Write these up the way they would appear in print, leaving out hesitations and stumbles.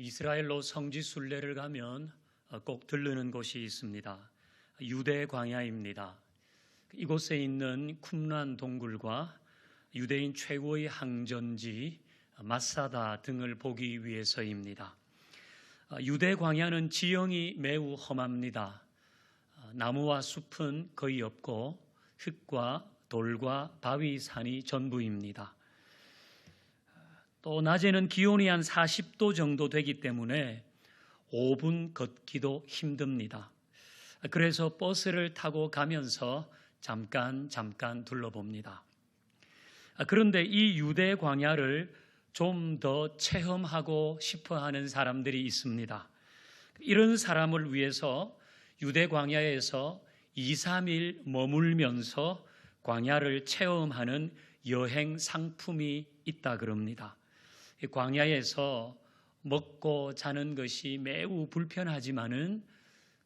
이스라엘로 성지 순례를 가면 꼭 들르는 곳이 있습니다. 유대 광야입니다. 이곳에 있는 쿰란 동굴과 유대인 최고의 항전지 마사다 등을 보기 위해서입니다. 유대 광야는 지형이 매우 험합니다. 나무와 숲은 거의 없고 흙과 돌과 바위 산이 전부입니다. 또 낮에는 기온이 한 40도 정도 되기 때문에 5분 걷기도 힘듭니다. 그래서 버스를 타고 가면서 잠깐 둘러봅니다. 그런데 이 유대 광야를 좀 더 체험하고 싶어 하는 사람들이 있습니다. 이런 사람을 위해서 유대 광야에서 2, 3일 머물면서 광야를 체험하는 여행 상품이 있다 그럽니다. 광야에서 먹고 자는 것이 매우 불편하지만은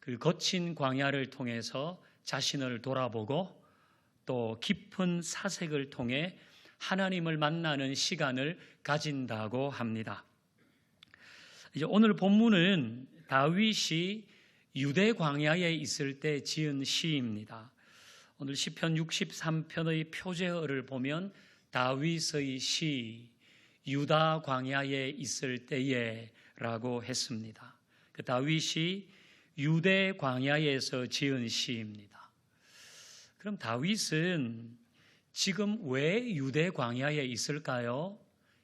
그 거친 광야를 통해서 자신을 돌아보고 또 깊은 사색을 통해 하나님을 만나는 시간을 가진다고 합니다. 이제 오늘 본문은 다윗이 유대 광야에 있을 때 지은 시입니다. 오늘 시편 63편의 표제어를 보면 다윗의 시 유다 광야에 있을 때에 라고 했습니다. 그 다윗이 유대 광야에서 지은 시입니다. 그럼 다윗은 지금 왜 유대 광야에 있을까요?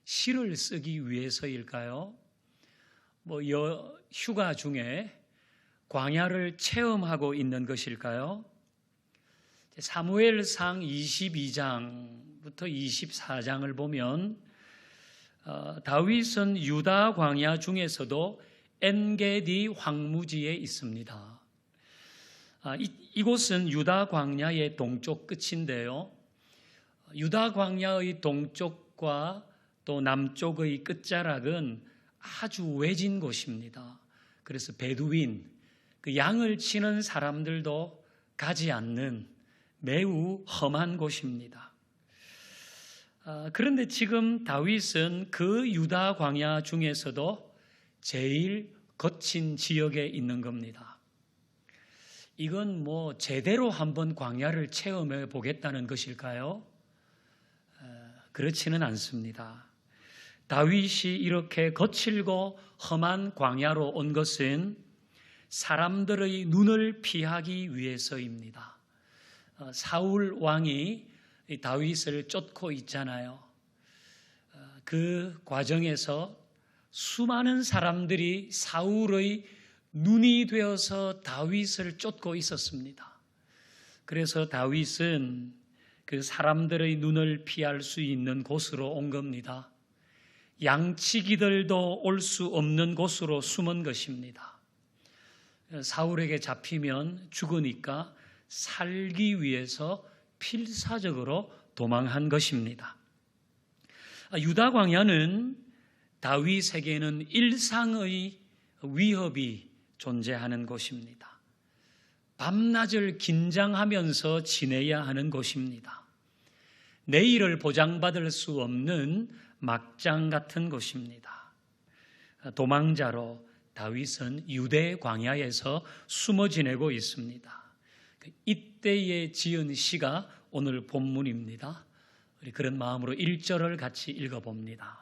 시를 쓰기 위해서일까요? 휴가 중에 광야를 체험하고 있는 것일까요? 사무엘상 22장부터 24장을 보면 다윗은 유다 광야 중에서도 엔게디 황무지에 있습니다. 이곳은 유다 광야의 동쪽 끝인데요. 유다 광야의 동쪽과 또 남쪽의 끝자락은 아주 외진 곳입니다. 그래서 베두인, 그 양을 치는 사람들도 가지 않는 매우 험한 곳입니다. 그런데 지금 다윗은 그 유다 광야 중에서도 제일 거친 지역에 있는 겁니다. 이건 제대로 한번 광야를 체험해 보겠다는 것일까요? 그렇지는 않습니다. 다윗이 이렇게 거칠고 험한 광야로 온 것은 사람들의 눈을 피하기 위해서입니다. 사울 왕이 다윗을 쫓고 있잖아요. 그 과정에서 수많은 사람들이 사울의 눈이 되어서 다윗을 쫓고 있었습니다. 그래서 다윗은 그 사람들의 눈을 피할 수 있는 곳으로 온 겁니다. 양치기들도 올 수 없는 곳으로 숨은 것입니다. 사울에게 잡히면 죽으니까 살기 위해서 필사적으로 도망한 것입니다. 유다 광야는 다윗에게는 일상의 위협이 존재하는 곳입니다. 밤낮을 긴장하면서 지내야 하는 곳입니다. 내일을 보장받을 수 없는 막장 같은 곳입니다. 도망자로 다윗은 유대 광야에서 숨어 지내고 있습니다. 이때에 지은 시가 오늘 본문입니다. 우리 그런 마음으로 1절을 같이 읽어봅니다.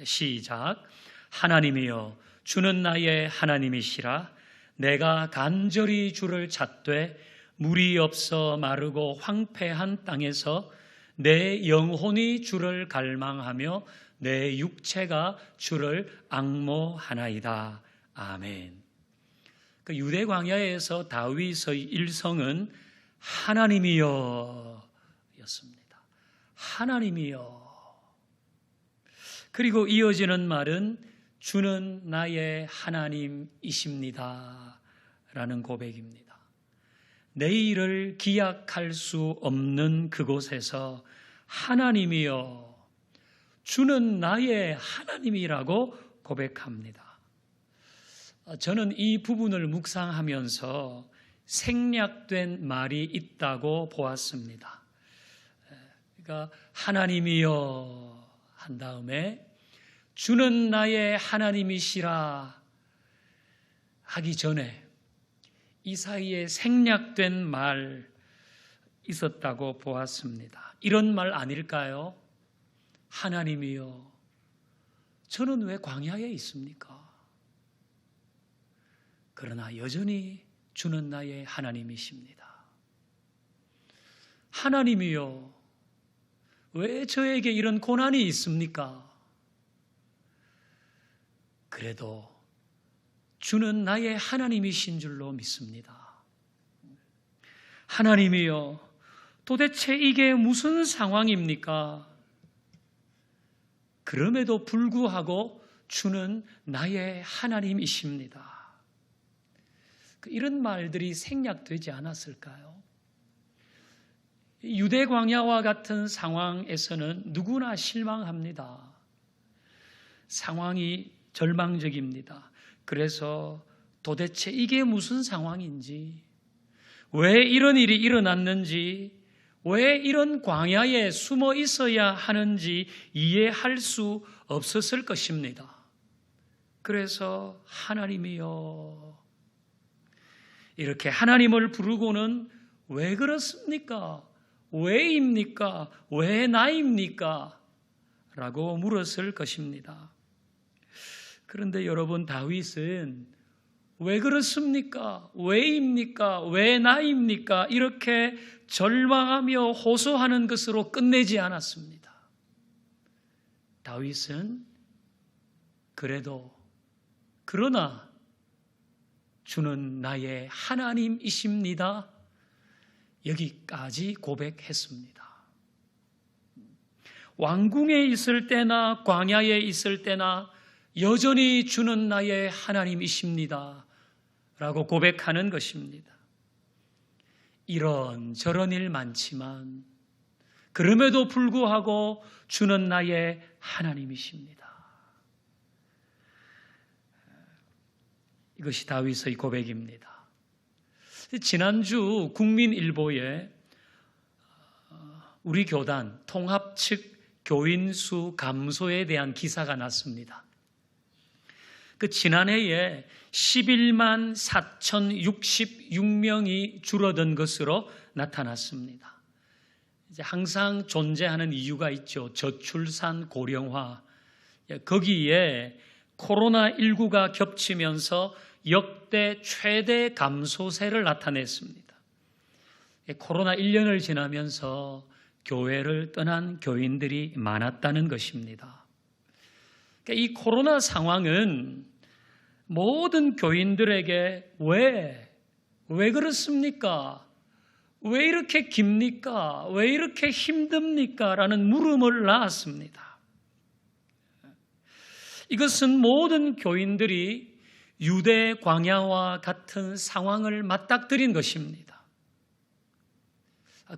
시작. 하나님이여 주는 나의 하나님이시라. 내가 간절히 주를 찾되 물이 없어 마르고 황폐한 땅에서 내 영혼이 주를 갈망하며 내 육체가 주를 앙모하나이다. 아멘. 그 유대 광야에서 다윗의 일성은 하나님이여 였습니다. 하나님이여. 그리고 이어지는 말은 주는 나의 하나님이십니다 라는 고백입니다. 내일을 기약할 수 없는 그곳에서 하나님이여 주는 나의 하나님이라고 고백합니다. 저는 이 부분을 묵상하면서 생략된 말이 있다고 보았습니다. 그러니까 하나님이여 한 다음에 주는 나의 하나님이시라 하기 전에 이 사이에 생략된 말 있었다고 보았습니다. 이런 말 아닐까요? 하나님이여, 저는 왜 광야에 있습니까? 그러나 여전히 주는 나의 하나님이십니다. 하나님이여, 왜 저에게 이런 고난이 있습니까? 그래도 주는 나의 하나님이신 줄로 믿습니다. 하나님이여, 도대체 이게 무슨 상황입니까? 그럼에도 불구하고 주는 나의 하나님이십니다. 이런 말들이 생략되지 않았을까요? 유대 광야와 같은 상황에서는 누구나 실망합니다. 상황이 절망적입니다. 그래서 도대체 이게 무슨 상황인지, 왜 이런 일이 일어났는지, 왜 이런 광야에 숨어 있어야 하는지 이해할 수 없었을 것입니다. 그래서 하나님이여, 이렇게 하나님을 부르고는 왜 그렇습니까? 왜입니까? 왜 나입니까? 라고 물었을 것입니다. 그런데 여러분, 다윗은 왜 그렇습니까? 왜입니까? 왜 나입니까? 이렇게 절망하며 호소하는 것으로 끝내지 않았습니다. 다윗은 그러나 주는 나의 하나님이십니다. 여기까지 고백했습니다. 왕궁에 있을 때나 광야에 있을 때나 여전히 주는 나의 하나님이십니다. 라고 고백하는 것입니다. 이런저런 일 많지만 그럼에도 불구하고 주는 나의 하나님이십니다. 이것이 다윗의 고백입니다. 지난주 국민일보에 우리 교단 통합 측 교인 수 감소에 대한 기사가 났습니다. 지난해에 11만 4,066명이 줄어든 것으로 나타났습니다. 이제 항상 존재하는 이유가 있죠. 저출산 고령화. 거기에 코로나19가 겹치면서 역대 최대 감소세를 나타냈습니다. 코로나 1년을 지나면서 교회를 떠난 교인들이 많았다는 것입니다. 이 코로나 상황은 모든 교인들에게 왜 그렇습니까? 왜 이렇게 깁니까? 왜 이렇게 힘듭니까? 라는 물음을 낳았습니다. 이것은 모든 교인들이 유대 광야와 같은 상황을 맞닥뜨린 것입니다.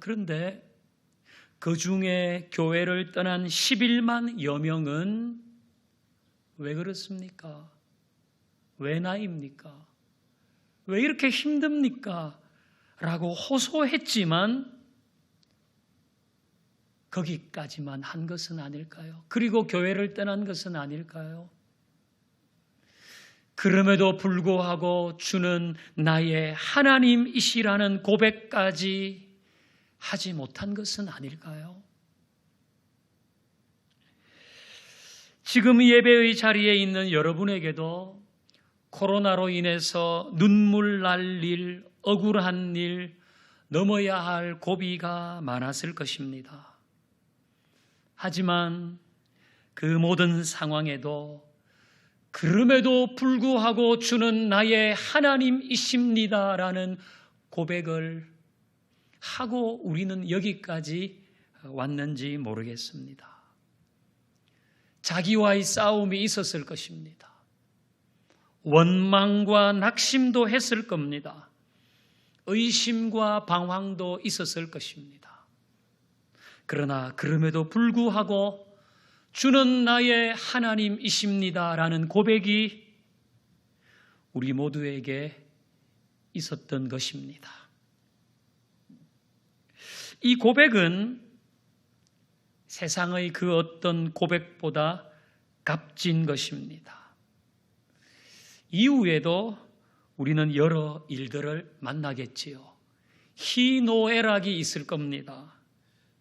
그런데 그 중에 교회를 떠난 11만여 명은 왜 그렇습니까? 왜 나입니까? 왜 이렇게 힘듭니까? 라고 호소했지만 거기까지만 한 것은 아닐까요? 그리고 교회를 떠난 것은 아닐까요? 그럼에도 불구하고 주는 나의 하나님이시라는 고백까지 하지 못한 것은 아닐까요? 지금 예배의 자리에 있는 여러분에게도 코로나로 인해서 눈물 날 일, 억울한 일, 넘어야 할 고비가 많았을 것입니다. 하지만 그 모든 상황에도 그럼에도 불구하고 주는 나의 하나님이십니다라는 고백을 하고 우리는 여기까지 왔는지 모르겠습니다. 자기와의 싸움이 있었을 것입니다. 원망과 낙심도 했을 겁니다. 의심과 방황도 있었을 것입니다. 그러나 그럼에도 불구하고 주는 나의 하나님이십니다라는 고백이 우리 모두에게 있었던 것입니다. 이 고백은 세상의 그 어떤 고백보다 값진 것입니다. 이후에도 우리는 여러 일들을 만나겠지요. 희노애락이 있을 겁니다.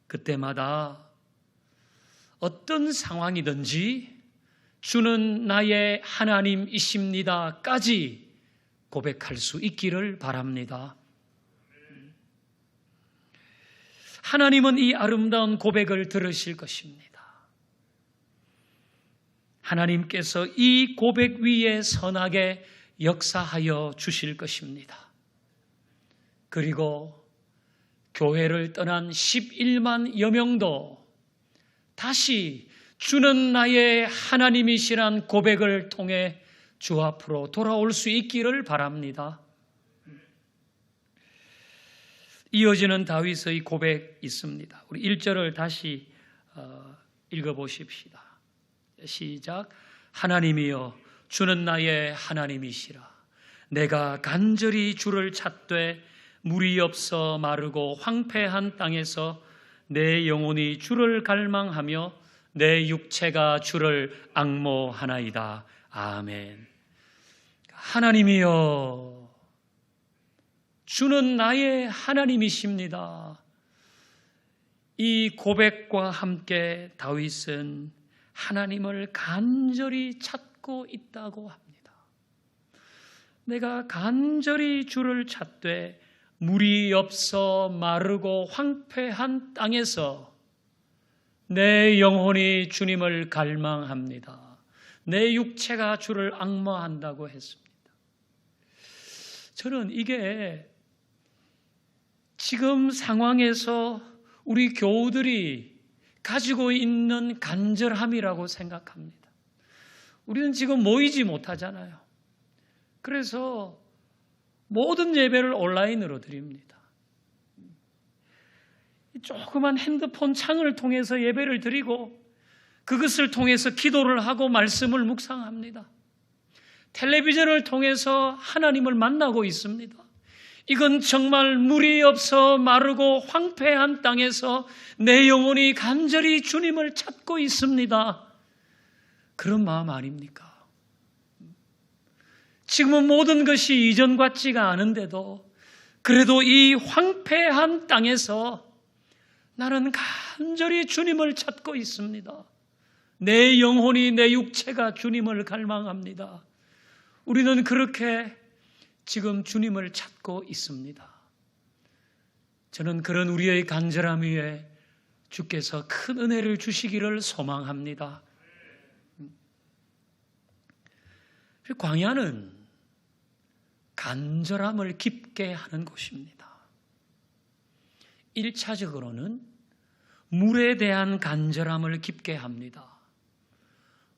그때마다 어떤 상황이든지 주는 나의 하나님이십니다까지 고백할 수 있기를 바랍니다. 하나님은 이 아름다운 고백을 들으실 것입니다. 하나님께서 이 고백 위에 선하게 역사하여 주실 것입니다. 그리고 교회를 떠난 11만여 명도 다시 주는 나의 하나님이시란 고백을 통해 주 앞으로 돌아올 수 있기를 바랍니다. 이어지는 다윗의 고백 있습니다. 우리 1절을 다시 읽어보십시다. 시작. 하나님이여 주는 나의 하나님이시라. 내가 간절히 주를 찾되 물이 없어 마르고 황폐한 땅에서 내 영혼이 주를 갈망하며 내 육체가 주를 앙모하나이다. 아멘. 하나님이여 주는 나의 하나님이십니다. 이 고백과 함께 다윗은 하나님을 간절히 찾고 있다고 합니다. 내가 간절히 주를 찾되 물이 없어 마르고 황폐한 땅에서 내 영혼이 주님을 갈망합니다. 내 육체가 주를 앙모한다고 했습니다. 저는 이게 지금 상황에서 우리 교우들이 가지고 있는 간절함이라고 생각합니다. 우리는 지금 모이지 못하잖아요. 그래서 모든 예배를 온라인으로 드립니다. 조그만 핸드폰 창을 통해서 예배를 드리고 그것을 통해서 기도를 하고 말씀을 묵상합니다. 텔레비전을 통해서 하나님을 만나고 있습니다. 이건 정말 물이 없어 마르고 황폐한 땅에서 내 영혼이 간절히 주님을 찾고 있습니다. 그런 마음 아닙니까? 지금은 모든 것이 이전 같지가 않은데도 그래도 이 황폐한 땅에서 나는 간절히 주님을 찾고 있습니다. 내 영혼이 내 육체가 주님을 갈망합니다. 우리는 그렇게 지금 주님을 찾고 있습니다. 저는 그런 우리의 간절함 위에 주께서 큰 은혜를 주시기를 소망합니다. 광야는 간절함을 깊게 하는 곳입니다. 1차적으로는 물에 대한 간절함을 깊게 합니다.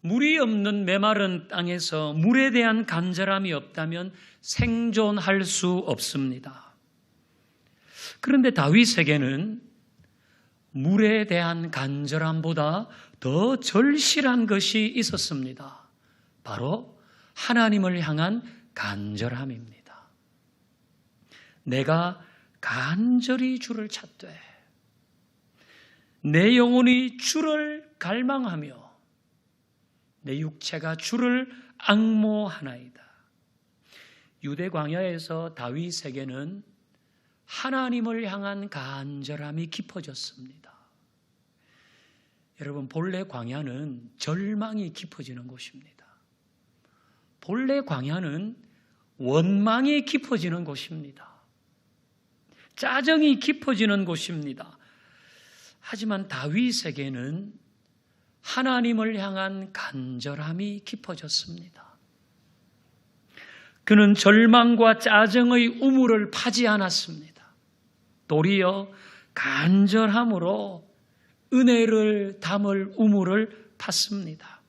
물이 없는 메마른 땅에서 물에 대한 간절함이 없다면 생존할 수 없습니다. 그런데 다윗에게는 물에 대한 간절함보다 더 절실한 것이 있었습니다. 바로 하나님을 향한 간절함입니다. 내가 간절히 주를 찾되 내 영혼이 주를 갈망하며 내 육체가 주를 앙모하나이다. 유대 광야에서 다윗에게는 하나님을 향한 간절함이 깊어졌습니다. 여러분, 본래 광야는 절망이 깊어지는 곳입니다. 본래 광야는 원망이 깊어지는 곳입니다. 짜증이 깊어지는 곳입니다. 하지만 다윗에게는 하나님을 향한 간절함이 깊어졌습니다. 그는 절망과 짜증의 우물을 파지 않았습니다. 도리어 간절함으로 은혜를 담을 우물을 팠습니다.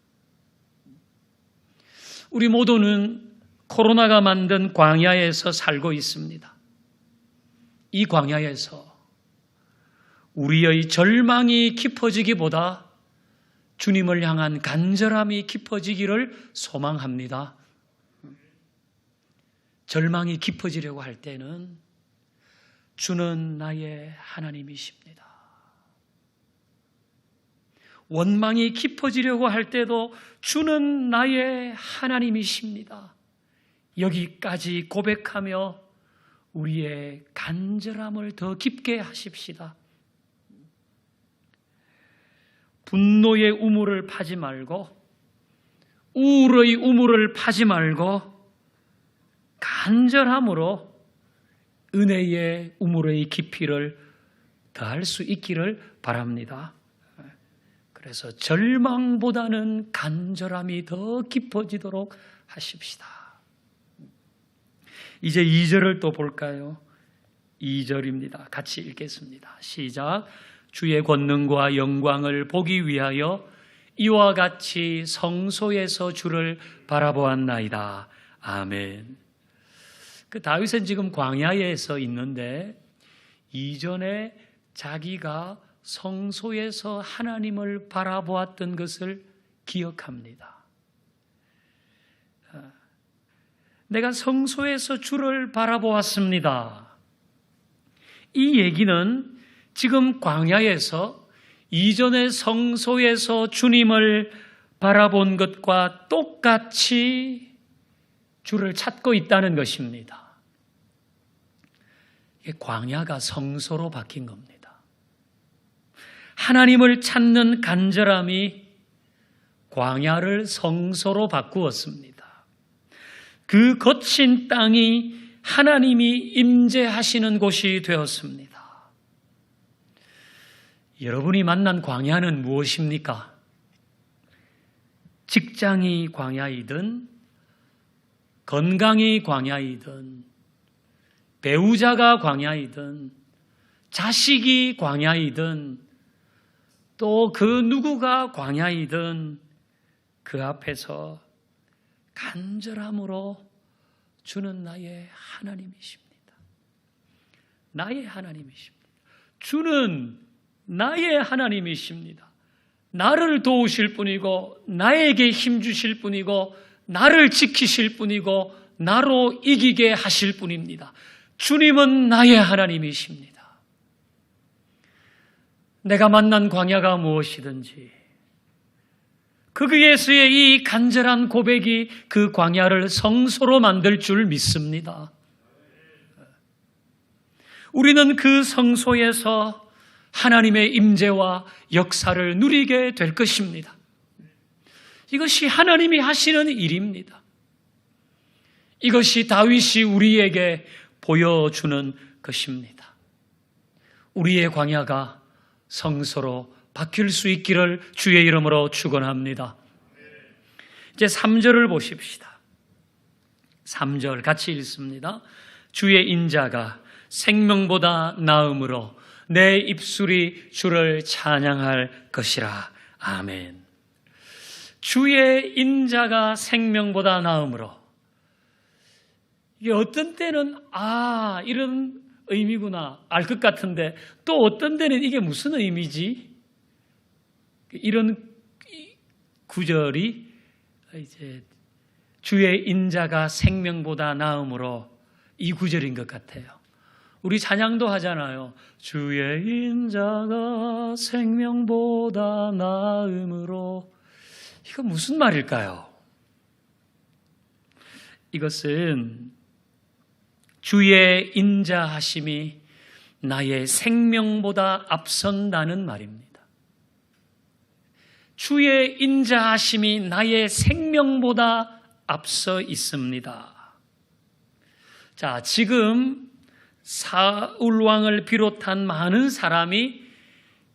우리 모두는 코로나가 만든 광야에서 살고 있습니다. 이 광야에서 우리의 절망이 깊어지기보다 주님을 향한 간절함이 깊어지기를 소망합니다. 절망이 깊어지려고 할 때는 주는 나의 하나님이십니다. 원망이 깊어지려고 할 때도 주는 나의 하나님이십니다. 여기까지 고백하며 우리의 간절함을 더 깊게 하십시다. 분노의 우물을 파지 말고, 우울의 우물을 파지 말고, 간절함으로 은혜의 우물의 깊이를 더할 수 있기를 바랍니다. 그래서 절망보다는 간절함이 더 깊어지도록 하십시다. 이제 2절을 또 볼까요? 2절입니다. 같이 읽겠습니다. 시작. 주의 권능과 영광을 보기 위하여 이와 같이 성소에서 주를 바라보았나이다. 아멘. 그 다윗은 지금 광야에서 있는데 이전에 자기가 성소에서 하나님을 바라보았던 것을 기억합니다. 내가 성소에서 주를 바라보았습니다. 이 얘기는 지금 광야에서 이전의 성소에서 주님을 바라본 것과 똑같이 주를 찾고 있다는 것입니다. 광야가 성소로 바뀐 겁니다. 하나님을 찾는 간절함이 광야를 성소로 바꾸었습니다. 그 거친 땅이 하나님이 임재하시는 곳이 되었습니다. 여러분이 만난 광야는 무엇입니까? 직장이 광야이든, 건강이 광야이든, 배우자가 광야이든, 자식이 광야이든, 또 그 누구가 광야이든 그 앞에서 간절함으로 주는 나의 하나님이십니다. 나의 하나님이십니다. 주는 나의 하나님이십니다. 나를 도우실 분이고, 나에게 힘 주실 분이고, 나를 지키실 분이고, 나로 이기게 하실 분입니다. 주님은 나의 하나님이십니다. 내가 만난 광야가 무엇이든지 거기에서의 이 간절한 고백이 그 광야를 성소로 만들 줄 믿습니다. 우리는 그 성소에서 하나님의 임재와 역사를 누리게 될 것입니다. 이것이 하나님이 하시는 일입니다. 이것이 다윗이 우리에게 보여주는 것입니다. 우리의 광야가 성소로 바뀔 수 있기를 주의 이름으로 축원합니다. 이제 3절을 보십시다. 3절 같이 읽습니다. 주의 인자가 생명보다 나음으로 내 입술이 주를 찬양할 것이라. 아멘. 주의 인자가 생명보다 나음으로. 이게 어떤 때는 이런 의미구나 알 것 같은데 또 어떤 때는 이게 무슨 의미지? 이런 구절이 이제 주의 인자가 생명보다 나음으로 이 구절인 것 같아요. 우리 찬양도 하잖아요. 주의 인자가 생명보다 나음으로. 이거 무슨 말일까요? 이것은 주의 인자하심이 나의 생명보다 앞선다는 말입니다. 주의 인자하심이 나의 생명보다 앞서 있습니다. 자, 지금 사울 왕을 비롯한 많은 사람이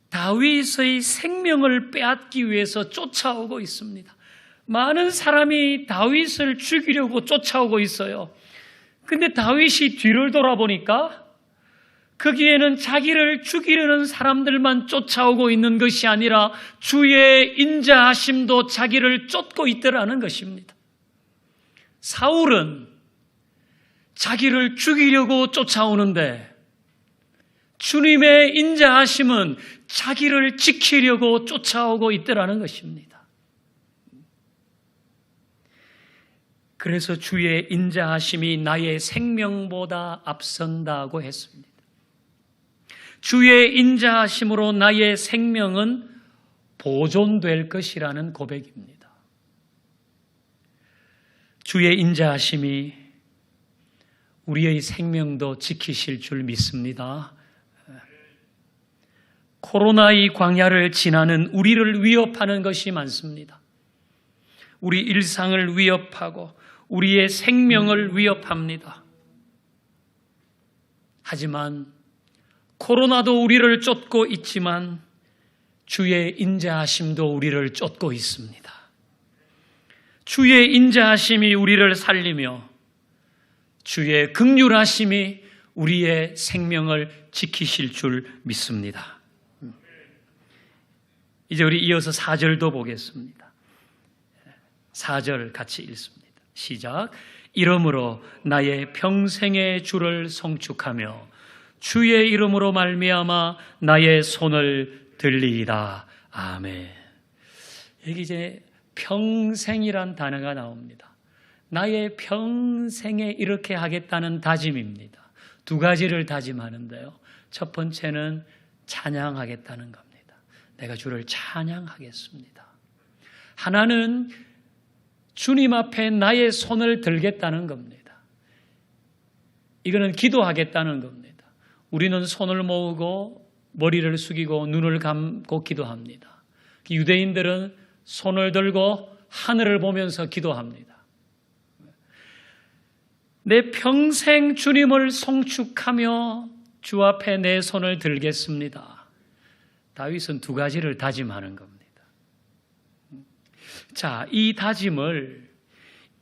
다윗의 생명을 빼앗기 위해서 쫓아오고 있습니다. 많은 사람이 다윗을 죽이려고 쫓아오고 있어요. 근데 다윗이 뒤를 돌아보니까 거기에는 자기를 죽이려는 사람들만 쫓아오고 있는 것이 아니라 주의 인자하심도 자기를 쫓고 있더라는 것입니다. 사울은 자기를 죽이려고 쫓아오는데 주님의 인자하심은 자기를 지키려고 쫓아오고 있더라는 것입니다. 그래서 주의 인자하심이 나의 생명보다 앞선다고 했습니다. 주의 인자하심으로 나의 생명은 보존될 것이라는 고백입니다. 주의 인자하심이 우리의 생명도 지키실 줄 믿습니다. 코로나의 광야를 지나는 우리를 위협하는 것이 많습니다. 우리 일상을 위협하고 우리의 생명을 위협합니다. 하지만 코로나도 우리를 쫓고 있지만 주의 인자하심도 우리를 쫓고 있습니다. 주의 인자하심이 우리를 살리며 주의 긍휼하심이 우리의 생명을 지키실 줄 믿습니다. 이제 우리 이어서 4절도 보겠습니다. 4절 같이 읽습니다. 시작. 이러므로 나의 평생의 주를 성축하며 주의 이름으로 말미암아 나의 손을 들리이다. 아멘. 여기 이제 평생이란 단어가 나옵니다. 나의 평생에 이렇게 하겠다는 다짐입니다. 두 가지를 다짐하는데요. 첫 번째는 찬양하겠다는 겁니다. 내가 주를 찬양하겠습니다. 하나는 주님 앞에 나의 손을 들겠다는 겁니다. 이거는 기도하겠다는 겁니다. 우리는 손을 모으고 머리를 숙이고 눈을 감고 기도합니다. 유대인들은 손을 들고 하늘을 보면서 기도합니다. 내 평생 주님을 송축하며 주 앞에 내 손을 들겠습니다. 다윗은 두 가지를 다짐하는 겁니다. 자, 이 다짐을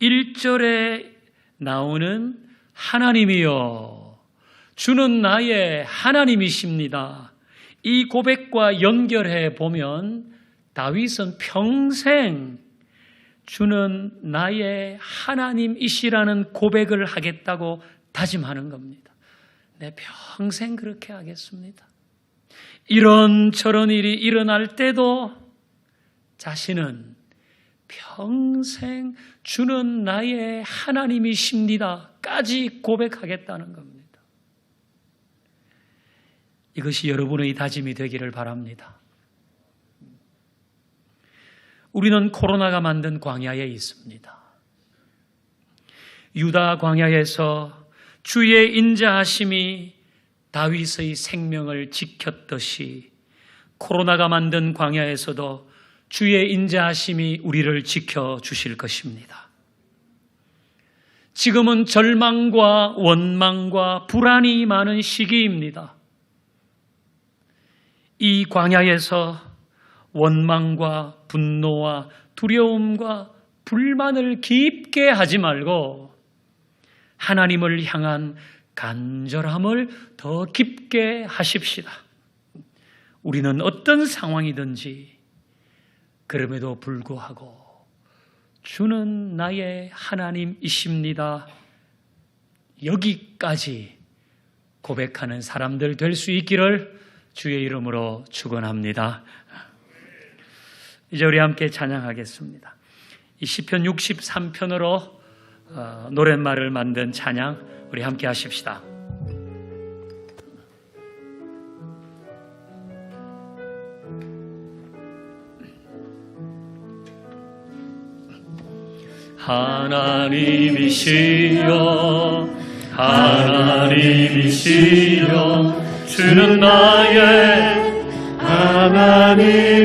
1절에 나오는 하나님이여, 주는 나의 하나님이십니다. 이 고백과 연결해 보면 다윗은 평생 주는 나의 하나님이시라는 고백을 하겠다고 다짐하는 겁니다. 내 평생 그렇게 하겠습니다. 이런저런 일이 일어날 때도 자신은 평생 주는 나의 하나님이십니다 까지 고백하겠다는 겁니다. 이것이 여러분의 다짐이 되기를 바랍니다. 우리는 코로나가 만든 광야에 있습니다. 유다 광야에서 주의 인자하심이 다윗의 생명을 지켰듯이 코로나가 만든 광야에서도 주의 인자하심이 우리를 지켜주실 것입니다. 지금은 절망과 원망과 불안이 많은 시기입니다. 이 광야에서 원망과 분노와 두려움과 불만을 깊게 하지 말고 하나님을 향한 간절함을 더 깊게 하십시다. 우리는 어떤 상황이든지 그럼에도 불구하고 주는 나의 하나님이십니다. 여기까지 고백하는 사람들 될 수 있기를 주의 이름으로 축원합니다. 이제 우리 함께 찬양하겠습니다. 이 시편 63편으로 노랫말을 만든 찬양 우리 함께 하십시다. 하나님이시여 하나님이시여 주는 나의 하나님이시여